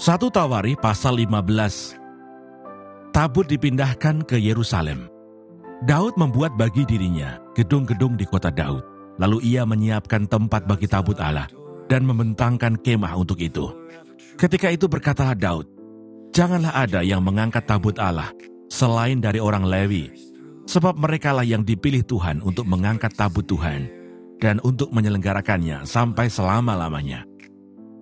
1 Tawari pasal 15. Tabut dipindahkan ke Yerusalem. Daud membuat bagi dirinya gedung-gedung di kota Daud. Lalu ia menyiapkan tempat bagi tabut Allah dan membentangkan kemah untuk itu. Ketika itu berkatalah Daud, "Janganlah ada yang mengangkat tabut Allah selain dari orang Lewi, sebab merekalah yang dipilih Tuhan untuk mengangkat tabut Tuhan dan untuk menyelenggarakannya sampai selama-lamanya."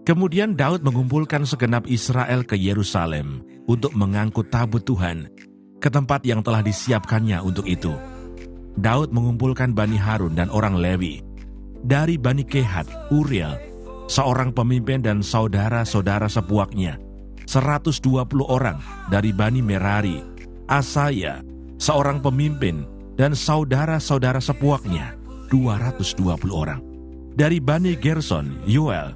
Kemudian Daud mengumpulkan segenap Israel ke Yerusalem untuk mengangkut tabut Tuhan ke tempat yang telah disiapkannya untuk itu. Daud mengumpulkan Bani Harun dan orang Lewi. Dari Bani Kehat, Uriel, seorang pemimpin dan saudara-saudara sepuaknya, 120 orang. Dari Bani Merari, Asaya, seorang pemimpin dan saudara-saudara sepuaknya, 220 orang. Dari Bani Gerson, Yoel,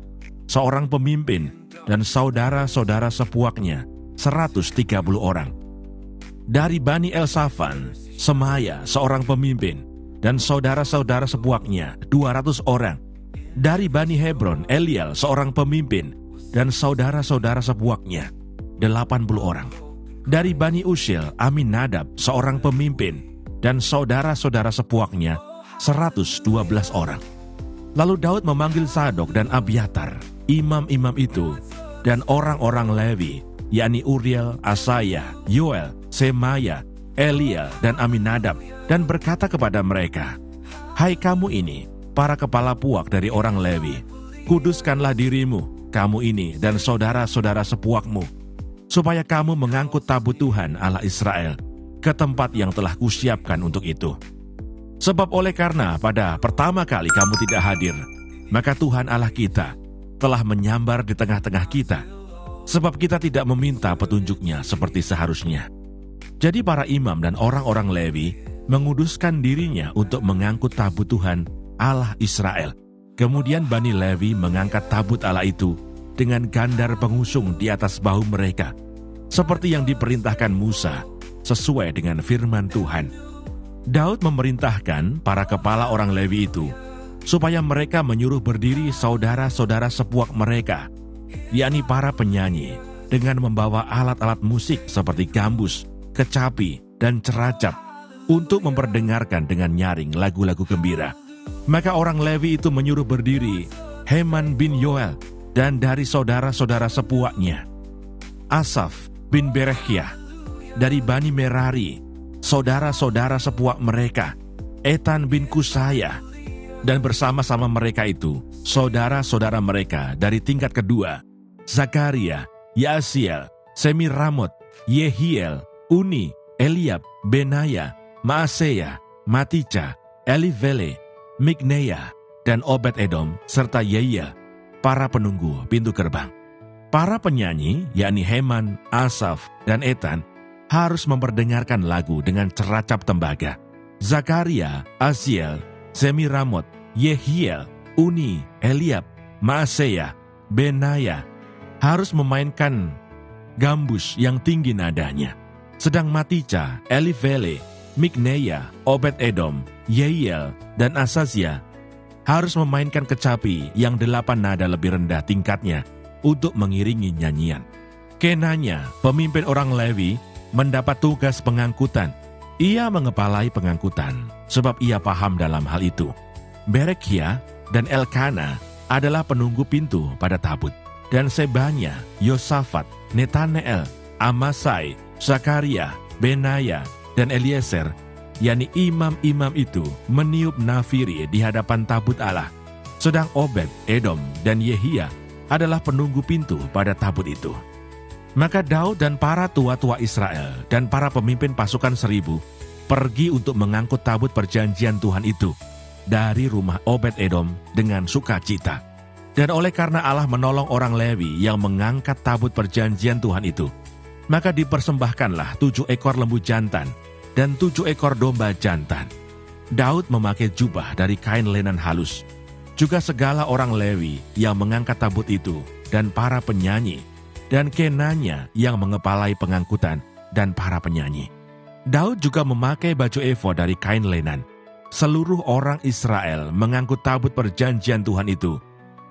seorang pemimpin dan saudara-saudara sepuaknya, 130 orang. Dari Bani Elsafan, Semaya, seorang pemimpin dan saudara-saudara sepuaknya, 200 orang. Dari Bani Hebron, Eliel, seorang pemimpin dan saudara-saudara sepuaknya, 80 orang. Dari Bani Usiel, Aminadab, seorang pemimpin dan saudara-saudara sepuaknya, 112 orang. Lalu Daud memanggil Sadok dan Abiatar, imam-imam itu, dan orang-orang Lewi, yakni Uriel, Asaya, Yoel, Semaya, Eliel, dan Aminadab, dan berkata kepada mereka, "Hai kamu ini, para kepala puak dari orang Lewi, kuduskanlah dirimu, kamu ini dan saudara-saudara sepuakmu, supaya kamu mengangkut tabut Tuhan Allah Israel ke tempat yang telah kusiapkan untuk itu. Sebab oleh karena pada pertama kali kamu tidak hadir, maka Tuhan Allah kita telah menyambar di tengah-tengah kita, sebab kita tidak meminta petunjuknya seperti seharusnya." Jadi para imam dan orang-orang Lewi menguduskan dirinya untuk mengangkut tabut Tuhan Allah Israel. Kemudian Bani Lewi mengangkat tabut Allah itu dengan gandar pengusung di atas bahu mereka, seperti yang diperintahkan Musa, sesuai dengan firman Tuhan. Daud memerintahkan para kepala orang Lewi itu supaya mereka menyuruh berdiri saudara-saudara sepuak mereka, yakni para penyanyi, dengan membawa alat-alat musik seperti gambus, kecapi, dan ceracap untuk memperdengarkan dengan nyaring lagu-lagu gembira. Maka orang Lewi itu menyuruh berdiri Heman bin Yoel dan dari saudara-saudara sepuaknya, Asaf bin Berechiah. Dari Bani Merari, saudara-saudara sepuak mereka, Etan bin Kusaya, dan bersama-sama mereka itu, saudara-saudara mereka dari tingkat kedua, Zakaria, Yaasiel, Semiramot, Yehiel, Uni, Eliab, Benaya, Maaseya, Matica, Elivele, Mikneya, dan Obed-Edom, serta Yeiel, para penunggu pintu gerbang. Para penyanyi, yakni Heman, Asaf, dan Etan, harus memperdengarkan lagu dengan ceracap tembaga. Zakaria, Asiel, Semiramot, Yehiel, Uni, Eliab, Maaseya, Benaya harus memainkan gambus yang tinggi nadanya. Sedang Matica, Elivele, Mikneya, Obed-Edom, Yeiel, dan Asazia harus memainkan kecapi yang 8 nada lebih rendah tingkatnya untuk mengiringi nyanyian. Kenanya, pemimpin orang Lewi, mendapat tugas pengangkutan. Ia mengepalai pengangkutan, sebab ia paham dalam hal itu. Berechiah dan Elkana adalah penunggu pintu pada tabut, dan Sebanya, Yosafat, Netaneel, Amasai, Zakaria, Benaya, dan Eliezer, yakni imam-imam itu, meniup nafiri di hadapan tabut Allah. Sedang Obed, Edom, dan Yehia adalah penunggu pintu pada tabut itu. Maka Daud dan para tua-tua Israel dan para pemimpin pasukan 1000 pergi untuk mengangkut tabut perjanjian Tuhan itu dari rumah Obed-Edom dengan sukacita. Dan oleh karena Allah menolong orang Lewi yang mengangkat tabut perjanjian Tuhan itu, maka dipersembahkanlah 7 ekor lembu jantan dan 7 ekor domba jantan. Daud memakai jubah dari kain lenan halus. Juga segala orang Lewi yang mengangkat tabut itu dan para penyanyi, dan Kenanya yang mengepalai pengangkutan dan para penyanyi. Daud juga memakai baju efod dari kain lenan. Seluruh orang Israel mengangkut tabut perjanjian Tuhan itu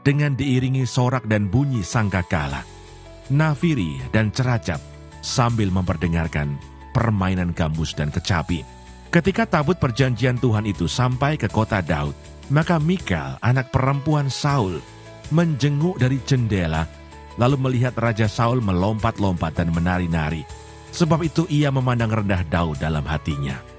dengan diiringi sorak dan bunyi sangkakala. nafiri, dan ceracap sambil memperdengarkan permainan gambus dan kecapi. Ketika tabut perjanjian Tuhan itu sampai ke kota Daud, maka Mikal, anak perempuan Saul, menjenguk dari jendela, lalu melihat Raja Saul melompat-lompat dan menari-nari. Sebab itu ia memandang rendah Daud dalam hatinya.